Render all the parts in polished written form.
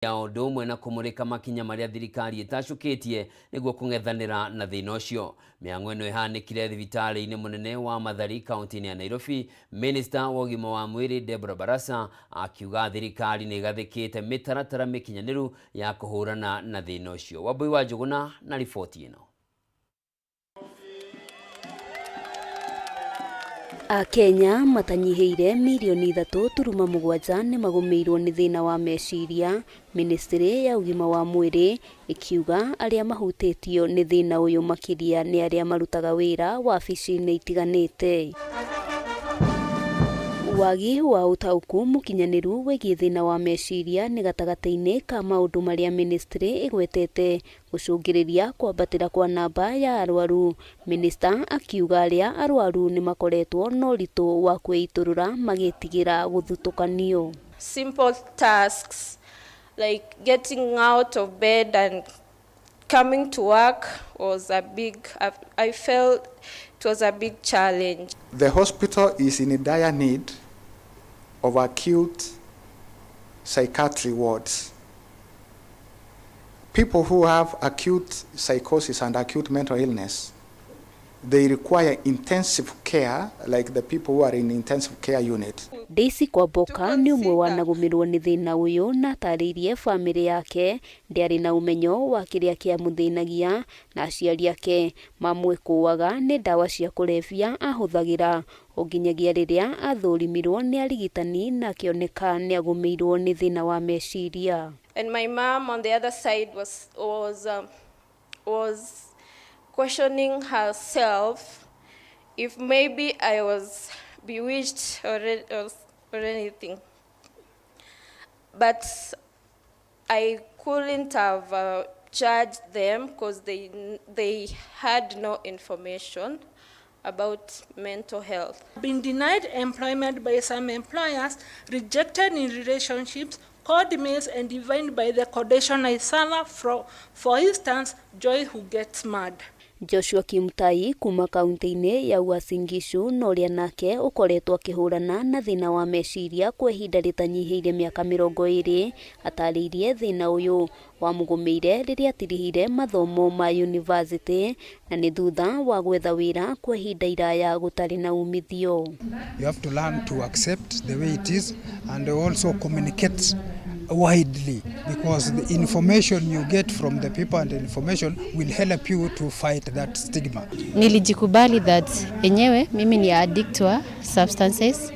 ya ũndũ ũmwe na kũmũrĩka makinya marĩa thirikari ĩtacũkĩtie nĩguo kũng'ethanĩra na thĩna ũcio. Mĩhang'o ĩno ĩhanĩkire thibitarĩ-inĩ mũnene wa Mathari kaunti-inĩ ya Nairobi. Minister wa ũgima wa mwĩrĩ Deborah Barasa akiuga thirikari nĩ ĩgathĩkĩte mĩtaratara mĩkinyanĩru ya kũhũrana na thĩna ũcio. Wambui wa Njũgũna na riboti ĩno. Akenya matanyiheire milioni 3.7 nĩ magũmĩirwo nĩ thĩna wa meciria. Ministry ya ũgima wa mwĩrĩ ikiuga arĩa mahutĩtio nĩ thĩna ũyũ makĩria nĩ arĩa marutaga wĩra wabici-inĩ itiganĩte. Wagi wa ũtaũku mũkinyanĩru wĩgiĩ thĩna wa meciria nĩ gatagatĩ-inĩ ka maũndũ marĩa ministry ĩgwetete gũcũngĩrĩria kwambatĩra kwa namba ya arwaru. Minister akiuga arĩa arwaru nĩ makoretwo na ũritũ wa kwĩitũrũra magĩtigĩra gũthutũkanio. Simple tasks like getting out of bed and coming to work was I felt it was a big challenge. The hospital is in a dire need of acute psychiatry wards. People who have acute psychosis and acute mental illness, they require intensive care, like the people who are in intensive care unit. Daisy Kwamboka nĩ ũmwe wa nagũmĩrwo nĩ thĩna ũyũ na atarĩirie famĩlĩ yake ndĩarĩ na ũmenyo wa kĩrĩa kĩamũthĩnagia na aciari ake mamwĩkũaga nĩ ndawa cia kũrebia ahũthagĩra o nginyagia rĩrĩa athũrimirwo nĩ arigitani na akĩoneka nĩ agũmĩirwo nĩ thĩna wa meciria. And my mom on the other side was questioning herself if maybe I was bewitched or anything. But I couldn't have judged them because they had no information about mental health. Been denied employment by some employers, rejected in relationships, called names and defined by the condition I suffer. For instance, Joy who gets mad. Joshua Kimtai kuma kaunti-inĩ ya Uasin Gishu na ũrĩa nake ũkoretwo akĩhũrana na thĩna wa meciria kwa ihinda rĩtanyihĩire mĩaka 20 atarĩirie thĩna ũyũ wamũgũmĩire rĩrĩa atirihire mathomo ma university na nĩ thutha wa gwetha wĩra kwa ihinda iraya gũtarĩ na umithio. You have to learn to accept the way it is and also communicate widely, because the information you get from the people and the information will help you to fight that stigma. Nilijikubali that enyewe mimi ni addict wa substances,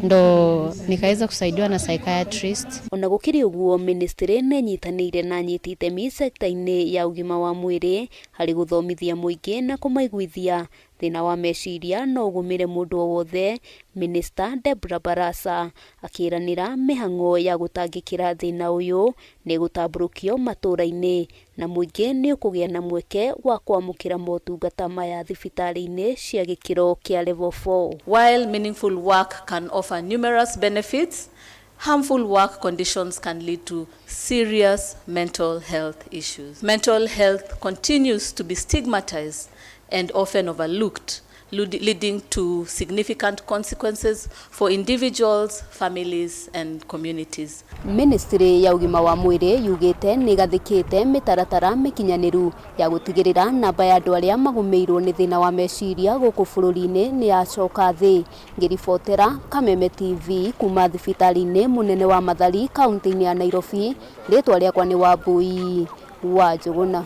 ndo nikaweza kusaidiwa na psychiatrist. Ona gũkĩrĩ ũguo, ministry nĩ nyitanĩire na nyiti itemi sector-inĩ ya ũgima wa mwĩrĩ harĩ gũthomithia mũingĩ na kũmaiguithia thĩna wa meciria no ũgũmĩre mũndũ o wothe. Minister Deborah Barasa akĩranĩra mĩhang'o ya gũtangĩkĩra thĩna ũyũ nĩ gũtambũrũkio matũũra-inĩ na mũingĩ nĩ ũkũgĩa na mweke wa kwamũkĩra motungata maya thibitarĩ-inĩ cia gĩkĩro kĩa level 4. While meaningful work can offer numerous benefits, harmful work conditions can lead to serious mental health issues. Mental health continues to be stigmatized and often overlooked, leading to significant consequences for individuals, families and communities. Ministry ya ũgima wa mwĩrĩ yugĩte nĩ gathĩkĩte mĩtaratara mĩkinyanĩru ya gũtigĩrĩra namba ya andũ arĩa magũmĩirwo nĩ thĩna wa meciria gũkũ bũrũri-inĩ nĩ yacoka thĩ. Ngĩribotera Kameme TV kuma thibitarĩ-inĩ mũnene wa Mathari kaunti-inĩ ya Nairobi, rĩtwa rĩakwa nĩ Wambui wa Njũgũna.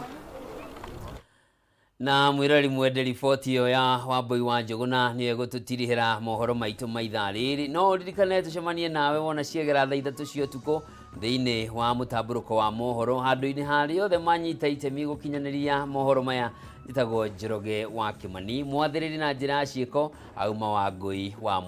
Na mwĩrori mwende riboti ĩyo ya Wambui wa Njũgũna nĩ egũtũtirihĩra mohoro maitũ ma ithaa rĩrĩ. No ririkane tũcemanie nawe wona ciegera thaa 3 cia ũtukũ thĩinĩ wa mũtambũrũko wa mohoro handũ-inĩ harĩa othe manyita itemi gũkinyanĩria mohoro maya. Njĩtagwo Njoroge wa Kĩmani, mwathĩrĩri na njĩra ya ciĩko auma Wangũi wa